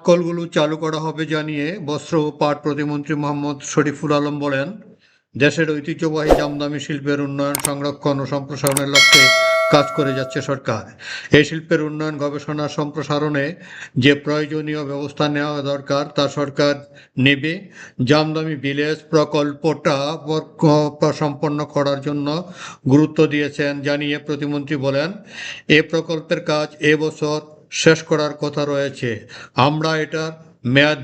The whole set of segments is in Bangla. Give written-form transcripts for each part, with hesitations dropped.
পাটকলগুলো চালু করা হবে জানিয়ে বস্ত্র ও পাট প্রতিমন্ত্রী মোহাম্মদ শরীফুল আলম বলেন, দেশের ঐতিহ্যবাহী জামদানি শিল্পের উন্নয়ন, সংরক্ষণ ও সম্প্রসারণের লক্ষ্যে কাজ করে যাচ্ছে সরকার। এই শিল্পের উন্নয়ন, গবেষণা, সম্প্রসারণে যে প্রয়োজনীয় ব্যবস্থা নেওয়া দরকার তা সরকার নেবে। জামদানি ভিলেজ প্রকল্পটা সম্পন্ন করার জন্য গুরুত্ব দিয়েছেন জানিয়ে প্রতিমন্ত্রী বলেন, এ প্রকল্পের কাজ এবছর শেষ করার কথা রয়েছে। আমরা এটার মেয়াদ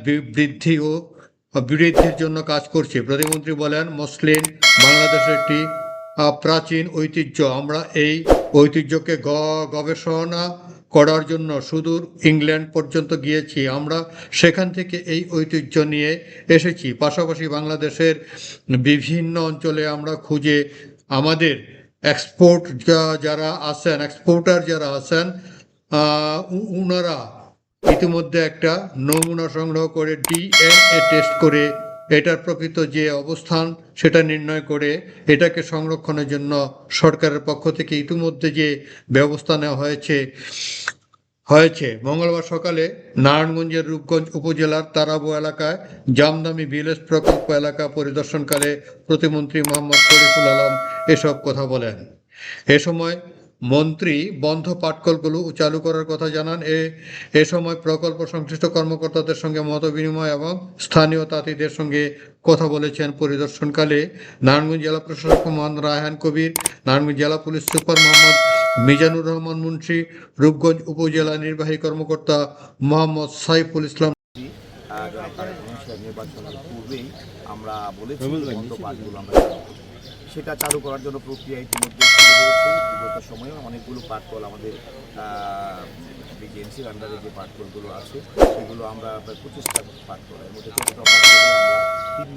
বৃদ্ধির জন্য কাজ করছি। প্রতিমন্ত্রী বলেন, মসলিন বাংলাদেশের একটি প্রাচীন ঐতিহ্য। আমরা এই ঐতিহ্যকে গবেষণা করার জন্য সুদূর ইংল্যান্ড পর্যন্ত গিয়েছি। আমরা সেখান থেকে এই ঐতিহ্য নিয়ে এসেছি। পাশাপাশি বাংলাদেশের বিভিন্ন অঞ্চলে আমরা খুঁজে আমাদের এক্সপোর্টার যারা আছেন উনারা ইতিমধ্যে একটা নমুনা সংগ্রহ করে ডিএনএ টেস্ট করে এটার প্রকৃত যে অবস্থান সেটা নির্ণয় করে এটাকে সংরক্ষণের জন্য সরকারের পক্ষ থেকে ইতিমধ্যে যে ব্যবস্থা নেওয়া হয়েছে। মঙ্গলবার সকালে নারায়ণগঞ্জের রূপগঞ্জ উপজেলার তারাবো এলাকায় জামদানি ভিলেজ প্রকল্প এলাকা পরিদর্শনকালে প্রতিমন্ত্রী মোহাম্মদ শরীফুল আলম এসব কথা বলেন। এ সময় মন্ত্রী বন্ধ পাটকলগুলো চালু করার কথা জানান। এ সময় প্রকল্প সংশ্লিষ্ট কর্মকর্তাদের সঙ্গে মতবিনিময় এবং স্থানীয় তাঁতিদের সঙ্গে কথা বলেছেন। পরিদর্শনকালে নারায়ণগঞ্জ জেলা প্রশাসক মোহাম্মদ রায়হান কবির, নারায়ণগঞ্জ জেলা পুলিশ সুপার মোহাম্মদ মিজানুর রহমান মুন্সি, রূপগঞ্জ উপজেলা নির্বাহী কর্মকর্তা মোহাম্মদ সাইফুল ইসলাম। নির্বাচনের পূর্বেই আমরা বলেছি সেটা চালু করার জন্য প্রক্রিয়া ইতিমধ্যে শুরু হয়েছে। বিগত সময়ে অনেকগুলো পাটকল আমাদের বিজিএমসির আন্ডারে যে পাটকলগুলো আছে সেগুলো আমরা প্রায় 25টা পাটকল, এর মধ্যে 14টা পাটকল আমরা তিন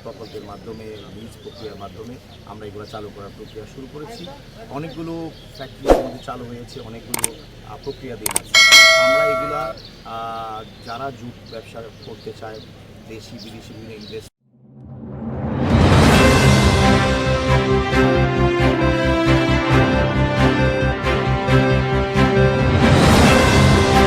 প্রকল্পের মাধ্যমে, লিজ প্রক্রিয়ার মাধ্যমে আমরা এগুলো চালু করার প্রক্রিয়া শুরু করেছি। অনেকগুলো ফ্যাক্টরি মধ্যে চালু হয়েছে, অনেকগুলো প্রক্রিয়াধীন আছে। আমরা এগুলা যারা জুট ব্যবসা করতে চায়, দেশি বিদেশি বিভিন্ন